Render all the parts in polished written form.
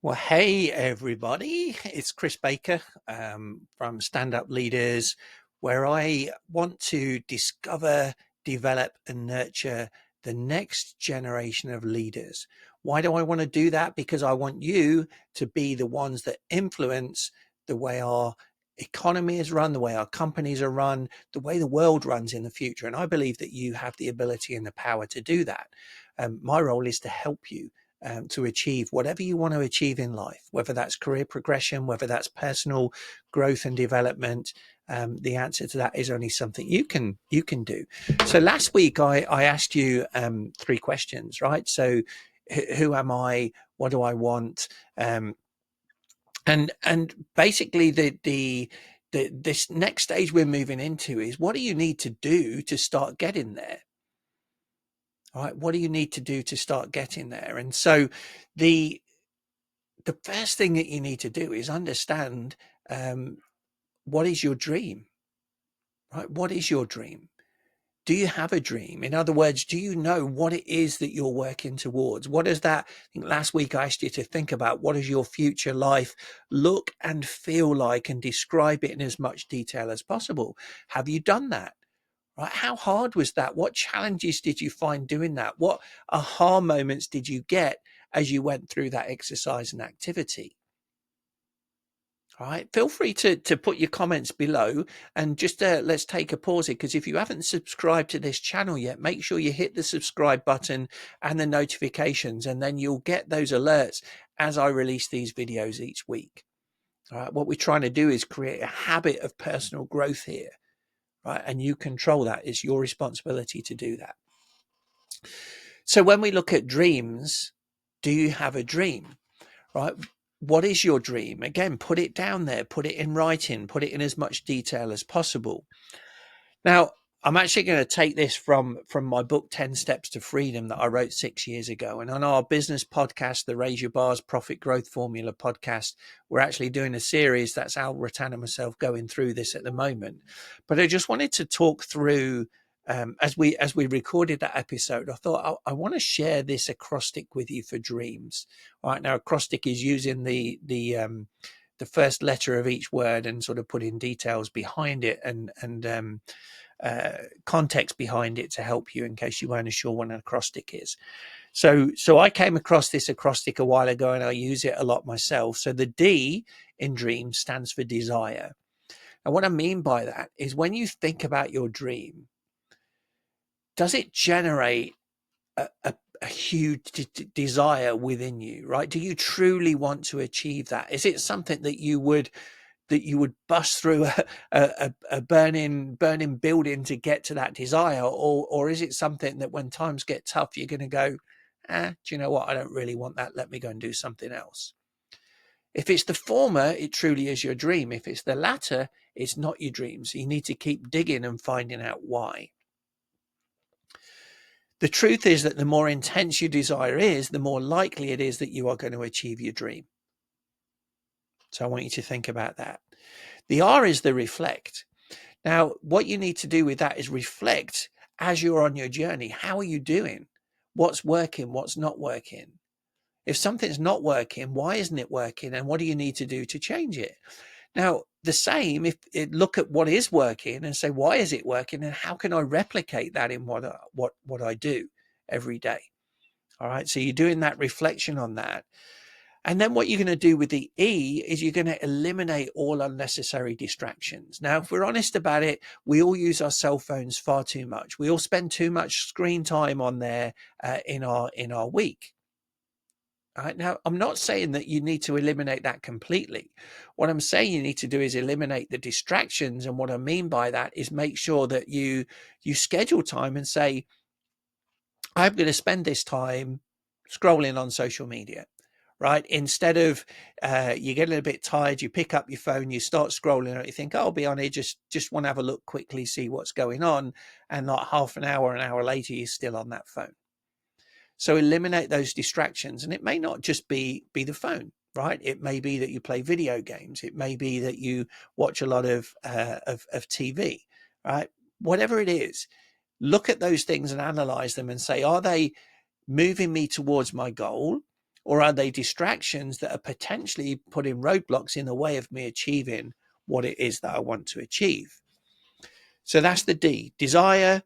Well, hey everybody, it's Chris Baker from Stand Up Leaders, where I want to discover, develop, and nurture the next generation of leaders. Why do I want to do that? Because I want you to be the ones that influence the way our economy is run, the way our companies are run, the way the world runs in the future. And I believe that you have the ability and the power to do that. My role is to help you to achieve whatever you want to achieve in life, whether that's career progression, whether that's personal growth and development. The answer to that is only something you can do. So last week I asked you three questions, right? So who am I? What do I want? And basically this next stage we're moving into is, what do you need to do to start getting there? All right, what do you need to do to start getting there? And so the first thing that you need to do is understand, what is your dream, right? What is your dream? Do you have a dream? In other words, do you know what it is that you're working towards? What is that? I think last week I asked you to think about, what does your future life look and feel like, and describe it in as much detail as possible. Have you done that? Right? How hard was that? What challenges did you find doing that? What aha moments did you get as you went through that exercise and activity? All right. Feel free to put your comments below, and just let's take a pause here, because if you haven't subscribed to this channel yet, make sure you hit the subscribe button and the notifications, and then you'll get those alerts as I release these videos each week. All right. What we're trying to do is create a habit of personal growth here. Right. And you control that. It's your responsibility to do that. So when we look at dreams, do you have a dream? Right? What is your dream? Again, put it down there, put it in writing, put it in as much detail as possible. Now, I'm actually going to take this from my book, 10 Steps to Freedom, that I wrote 6 years ago. And on our business podcast, the Raise Your Bars Profit Growth Formula podcast, we're actually doing a series. That's Al Rattan and myself going through this at the moment. But I just wanted to talk through, as we recorded that episode, I thought I want to share this acrostic with you for dreams. All right, now acrostic is using the first letter of each word and sort of putting details behind it, and context behind it to help you in case you weren't sure what an acrostic is. So I came across this acrostic a while ago, and I use it a lot myself. So the D in dream stands for desire. And what I mean by that is, when you think about your dream, does it generate a huge desire within you, right? Do you truly want to achieve that? Is it something that you would bust through a burning building to get to that desire, or is it something that when times get tough, you're going to go, do you know what? I don't really want that. Let me go and do something else. If it's the former, it truly is your dream. If it's the latter, it's not your dream. So you need to keep digging and finding out why. The truth is that the more intense your desire is, the more likely it is that you are going to achieve your dream. So I want you to think about that. The R is the reflect. Now, what you need to do with that is reflect as you're on your journey. How are you doing? What's working? What's not working? If something's not working, why isn't it working? And what do you need to do to change it? Now, the same, if look at what is working and say, why is it working? And how can I replicate that in what I do every day? All right. So you're doing that reflection on that. And then what you're going to do with the E is you're going to eliminate all unnecessary distractions. Now, if we're honest about it, we all use our cell phones far too much. We all spend too much screen time on there in our week. All right. Now, I'm not saying that you need to eliminate that completely. What I'm saying you need to do is eliminate the distractions. And what I mean by that is make sure that you schedule time and say, I'm going to spend this time scrolling on social media. Right. Instead of you get a little bit tired, you pick up your phone, you start scrolling, and you think, oh, I'll be on here, just want to have a look quickly, see what's going on. And like half an hour later, you're still on that phone. So eliminate those distractions. And it may not just be the phone, right? It may be that you play video games. It may be that you watch a lot of TV, right? Whatever it is, look at those things and analyze them and say, are they moving me towards my goal? or are they distractions that are potentially putting roadblocks in the way of me achieving what it is that I want to achieve? So that's the D: desire,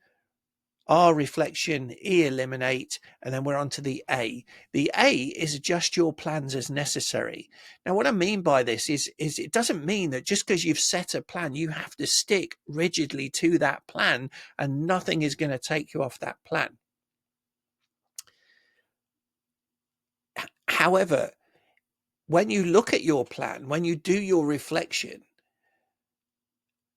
R, reflection, E, eliminate, and then we're on to the A. The A is adjust your plans as necessary. Now, what I mean by this is it doesn't mean that just because you've set a plan, you have to stick rigidly to that plan and nothing is going to take you off that plan. However, when you look at your plan, when you do your reflection,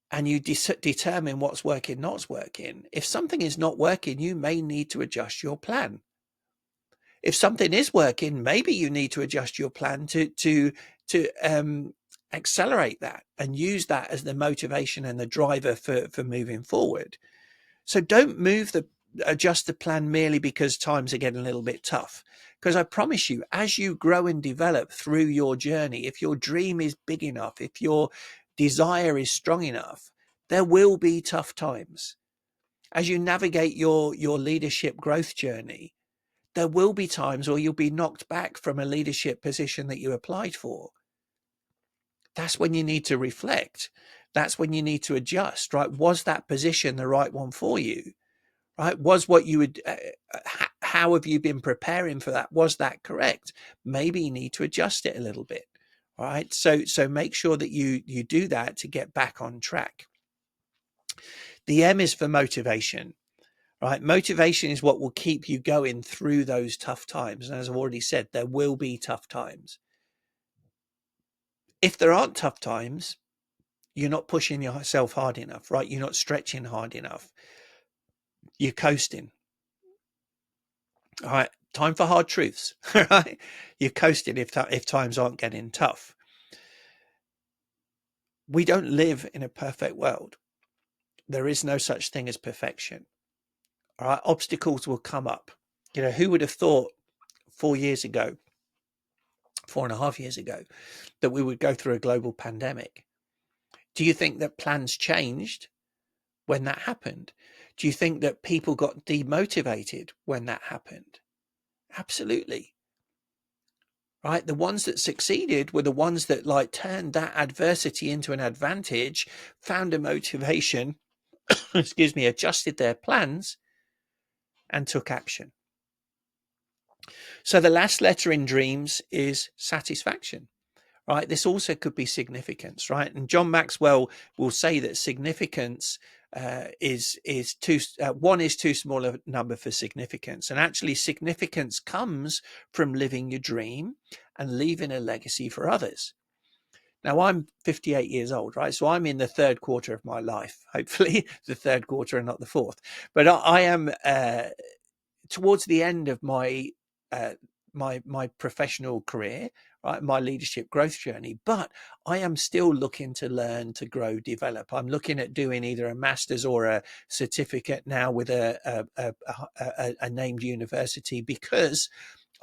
and you determine what's working, not working, if something is not working, you may need to adjust your plan. If something is working, maybe you need to adjust your plan to accelerate that and use that as the motivation and the driver for moving forward. So don't adjust the plan merely because times are getting a little bit tough. Because I promise you, as you grow and develop through your journey, if your dream is big enough, if your desire is strong enough, there will be tough times. As you navigate your leadership growth journey, there will be times where you'll be knocked back from a leadership position that you applied for. That's when you need to reflect. That's when you need to adjust, right? Was that position the right one for you? Right? Was what you would, how have you been preparing for that? Was that correct? Maybe you need to adjust it a little bit. All right. So make sure that you do that to get back on track. The M is for motivation. Right. Motivation is what will keep you going through those tough times. And as I've already said, there will be tough times. If there aren't tough times, you're not pushing yourself hard enough, right? You're not stretching hard enough. You're coasting. All right. Time for hard truths, right? You're coasting if times aren't getting tough. We don't live in a perfect world. There is no such thing as perfection. All right. Obstacles will come up. You know, who would have thought 4 years ago, 4.5 years ago, that we would go through a global pandemic? Do you think that plans changed when that happened? Do you think that people got demotivated when that happened? Absolutely. Right? The ones that succeeded were the ones that like turned that adversity into an advantage, found a motivation, excuse me, adjusted their plans and took action. So the last letter in dreams is satisfaction. Right? This also could be significance, right? And John Maxwell will say that significance is too one is too small a number for significance, and actually significance comes from living your dream and leaving a legacy for others. Now I'm 58 years old, right? So I'm in the third quarter of my life, hopefully the third quarter and not the fourth. But I am towards the end of my my professional career, right, my leadership growth journey, but I am still looking to learn, to grow, develop. I'm looking at doing either a master's or a certificate now with a named university, because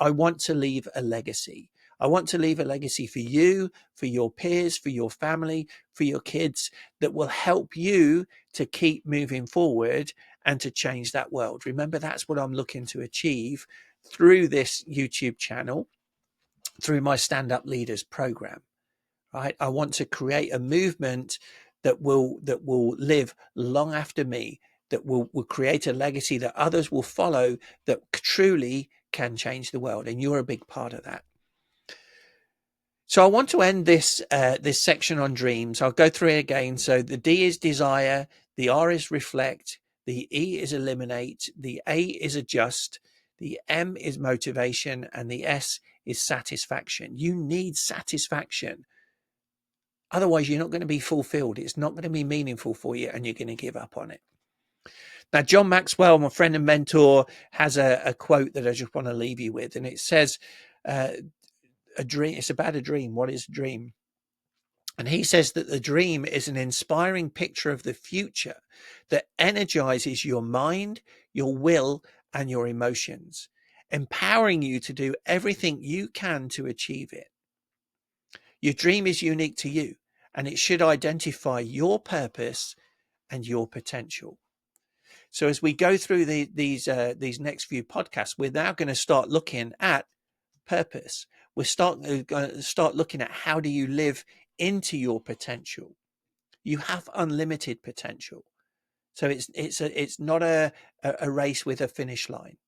I want to leave a legacy. I want to leave a legacy for you, for your peers, for your family, for your kids, that will help you to keep moving forward and to change that world. Remember, that's what I'm looking to achieve through this YouTube channel, through my Stand Up Leaders program, right? I want to create a movement that will live long after me, that will create a legacy that others will follow, that truly can change the world. And you're a big part of that. So I want to end this this section on dreams. I'll go through it again. So the D is desire, the R is reflect, the E is eliminate, the A is adjust, the M is motivation, and the S is satisfaction. You need satisfaction. Otherwise, you're not going to be fulfilled. It's not going to be meaningful for you, and you're going to give up on it. Now, John Maxwell, my friend and mentor, has a quote that I just want to leave you with, and it says, a dream, it's about a dream. What is a dream? And he says that the dream is an inspiring picture of the future that energizes your mind, your will, and your emotions, empowering you to do everything you can to achieve it. Your dream is unique to you, and it should identify your purpose and your potential. So as we go through these next few podcasts, we're now going to start looking at purpose. We're going to start looking at how do you live into your potential. You have unlimited potential. So it's not a race with a finish line.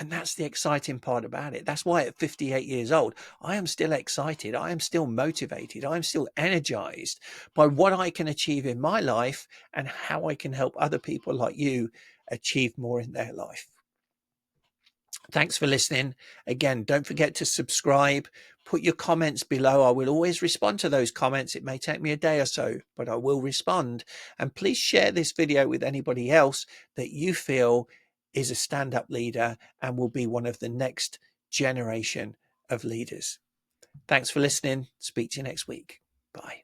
And that's the exciting part about it. That's why at 58 years old, I am still excited. I am still motivated. I am still energized by what I can achieve in my life and how I can help other people like you achieve more in their life. Thanks for listening. Again, don't forget to subscribe. Put your comments below. I will always respond to those comments. It may take me a day or so, but I will respond. And please share this video with anybody else that you feel is a stand-up leader and will be one of the next generation of leaders. Thanks for listening. Speak to you next week. Bye.